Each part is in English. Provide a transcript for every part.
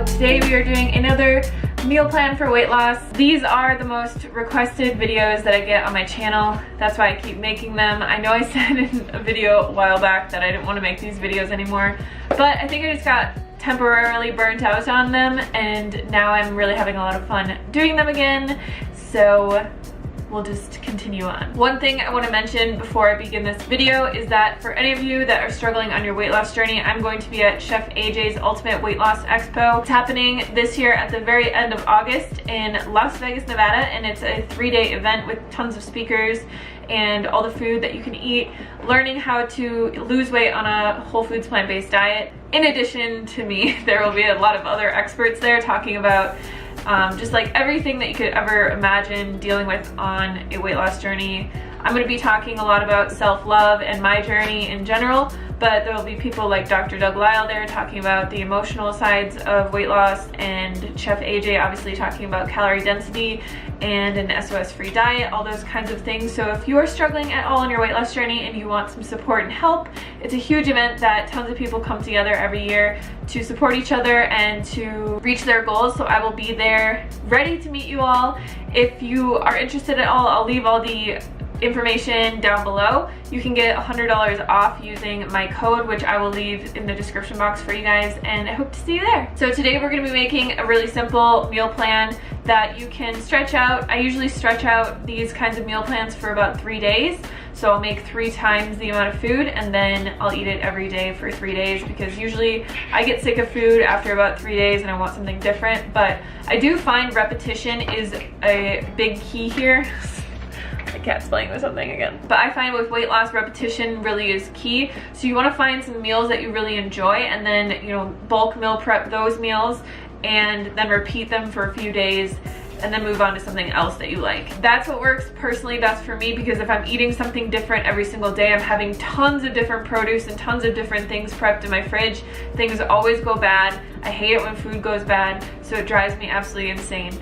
So today we are doing another meal plan for weight loss. These are the most requested videos that I get on my channel. That's why I keep making them. I know I said in a video a while back that I didn't want to make these videos anymore, but I think I just got temporarily burnt out on them, and now I'm really having a lot of fun doing them again. So we'll just continue on. One thing I want to mention before I begin this video is that for any of you that are struggling on your weight loss journey, I'm going to be at Chef AJ's Ultimate Weight Loss Expo. It's happening this year at the very end of August in Las Vegas, Nevada, and it's a 3-day event with tons of speakers and all the food that you can eat, learning how to lose weight on a whole foods plant-based diet. In addition to me, there will be a lot of other experts there talking about just like everything that you could ever imagine dealing with on a weight loss journey. I'm going to be talking a lot about self-love and my journey in general, but there will be people like Dr. Doug Lisle there talking about the emotional sides of weight loss, and Chef AJ obviously talking about calorie density and an SOS-free diet, all those kinds of things. So if you are struggling at all on your weight loss journey and you want some support and help, it's a huge event that tons of people come together every year to support each other and to reach their goals. So I will be there ready to meet you all. If you are interested at all, I'll leave all the information down below. You can get $100 off using my code, which I will leave in the description box for you guys, and I hope to see you there. So today we're going to be making a really simple meal plan that you can stretch out. I usually stretch out these kinds of meal plans for about 3 days. So I'll make 3 times the amount of food, and then I'll eat it every day for 3 days, because usually I get sick of food after about 3 days and I want something different. But I do find repetition is a big key here. The cat's playing with something again. But I find with weight loss, repetition really is key. So you want to find some meals that you really enjoy, and then, you know, bulk meal prep those meals and then repeat them for a few days and then move on to something else that you like. That's what works personally best for me, because if I'm eating something different every single day, I'm having tons of different produce and tons of different things prepped in my fridge. Things always go bad. I hate it when food goes bad, so it drives me absolutely insane.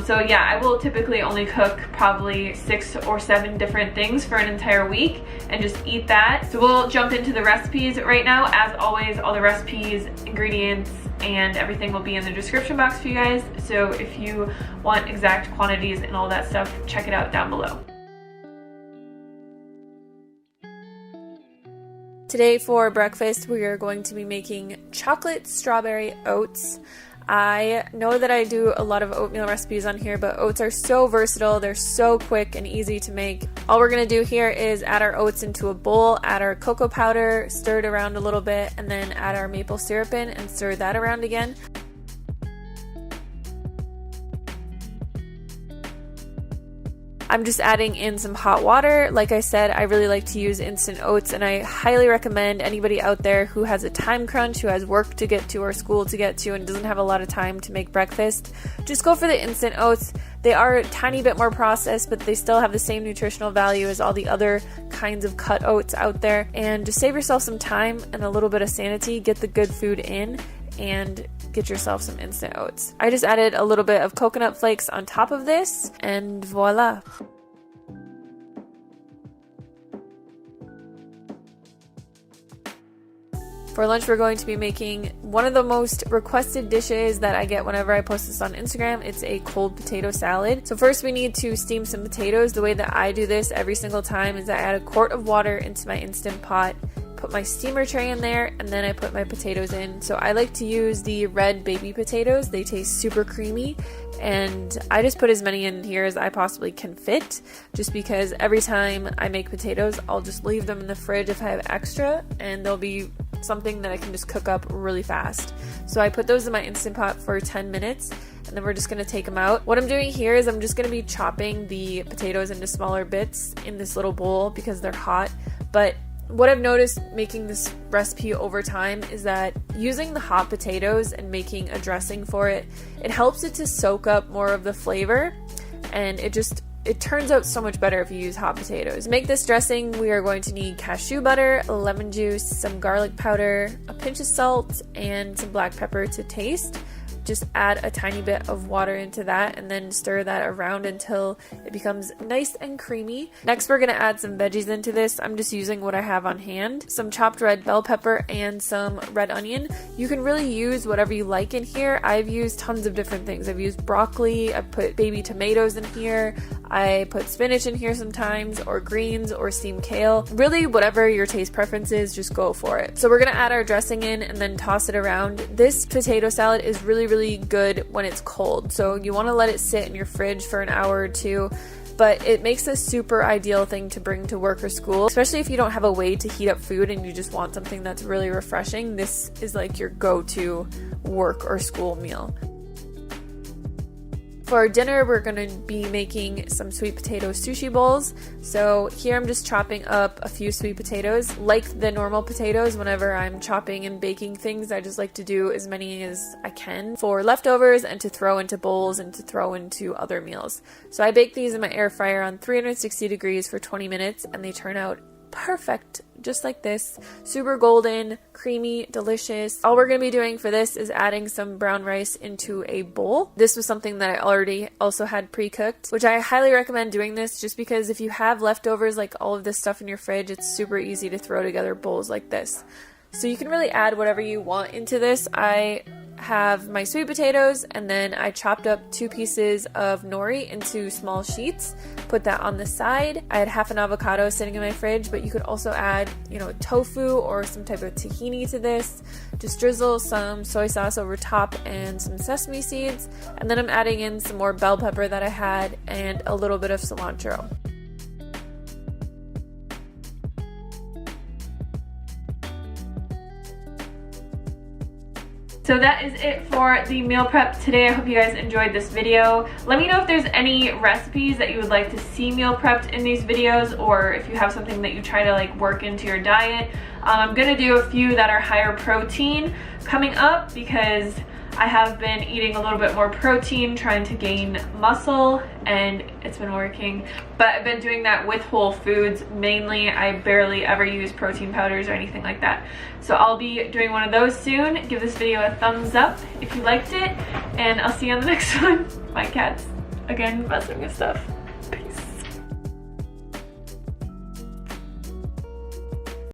So yeah, I will typically only cook probably 6 or 7 different things for an entire week and just eat that. So we'll jump into the recipes right now. As always, all the recipes, ingredients, and everything will be in the description box for you guys. So if you want exact quantities and all that stuff, check it out down below. Today for breakfast, we are going to be making chocolate strawberry oats. I know that I do a lot of oatmeal recipes on here, but oats are so versatile. They're so quick and easy to make. All we're going to do here is add our oats into a bowl, add our cocoa powder, stir it around a little bit, and then add our maple syrup in and stir that around again. I'm just adding in some hot water. Like I said, I really like to use instant oats, and I highly recommend anybody out there who has a time crunch, who has work to get to or school to get to and doesn't have a lot of time to make breakfast, just go for the instant oats. They are a tiny bit more processed, but they still have the same nutritional value as all the other kinds of cut oats out there. And just save yourself some time and a little bit of sanity. Get the good food in and get yourself some instant oats. I just added a little bit of coconut flakes on top of this, and voila. For lunch, we're going to be making one of the most requested dishes that I get whenever I post this on Instagram. It's a cold potato salad. So first we need to steam some potatoes. The way that I do this every single time is I add a quart of water into my Instant Pot, put my steamer tray in there, and then I put my potatoes in. So I like to use the red baby potatoes. They taste super creamy, and I just put as many in here as I possibly can fit, just because every time I make potatoes, I'll just leave them in the fridge if I have extra, and they'll be something that I can just cook up really fast. So I put those in my Instant Pot for 10 minutes, and then we're just going to take them out. What I'm doing here is I'm just going to be chopping the potatoes into smaller bits in this little bowl because they're hot. But what I've noticed making this recipe over time is that using the hot potatoes and making a dressing for it, it helps it to soak up more of the flavor, and it turns out so much better if you use hot potatoes. To make this dressing, we are going to need cashew butter, lemon juice, some garlic powder, a pinch of salt, and some black pepper to taste. just add a tiny bit of water into that and then stir that around until it becomes nice and creamy. Next, we're gonna add some veggies into this. I'm just using what I have on hand. Some chopped red bell pepper and some red onion. You can really use whatever you like in here. I've used tons of different things. I've used broccoli, I've put baby tomatoes in here, I put spinach in here sometimes, or greens, or steamed kale. Really, whatever your taste preference is, just go for it. So we're gonna add our dressing in and then toss it around. This potato salad is really good when it's cold. So you wanna let it sit in your fridge for an hour or two, but it makes a super ideal thing to bring to work or school, especially if you don't have a way to heat up food and you just want something that's really refreshing. This is like your go-to work or school meal. For dinner, we're going to be making some sweet potato sushi bowls. So here I'm just chopping up a few sweet potatoes. Like the normal potatoes, whenever I'm chopping and baking things, I just like to do as many as I can for leftovers and to throw into bowls and to throw into other meals. So I bake these in my air fryer on 360 degrees for 20 minutes and they turn out perfect, just like this. Super golden, creamy, delicious. All we're going to be doing for this is adding some brown rice into a bowl. This was something that I already also had pre-cooked, which I highly recommend doing this just because if you have leftovers, like all of this stuff in your fridge, it's super easy to throw together bowls like this. So you can really add whatever you want into this. I have my sweet potatoes and then I chopped up 2 pieces of nori into small sheets, put that on the side. I had half an avocado sitting in my fridge, but you could also add, tofu or some type of tahini to this. Just drizzle some soy sauce over top and some sesame seeds, and then I'm adding in some more bell pepper that I had and a little bit of cilantro. So that is it for the meal prep today. I hope you guys enjoyed this video. Let me know if there's any recipes that you would like to see meal prepped in these videos, or if you have something that you try to work into your diet. I'm gonna do a few that are higher protein coming up because I have been eating a little bit more protein, trying to gain muscle, and it's been working. But I've been doing that with whole foods mainly. I barely ever use protein powders or anything like that. So I'll be doing one of those soon. Give this video a thumbs up if you liked it, and I'll see you on the next one. My cat's again messing with stuff.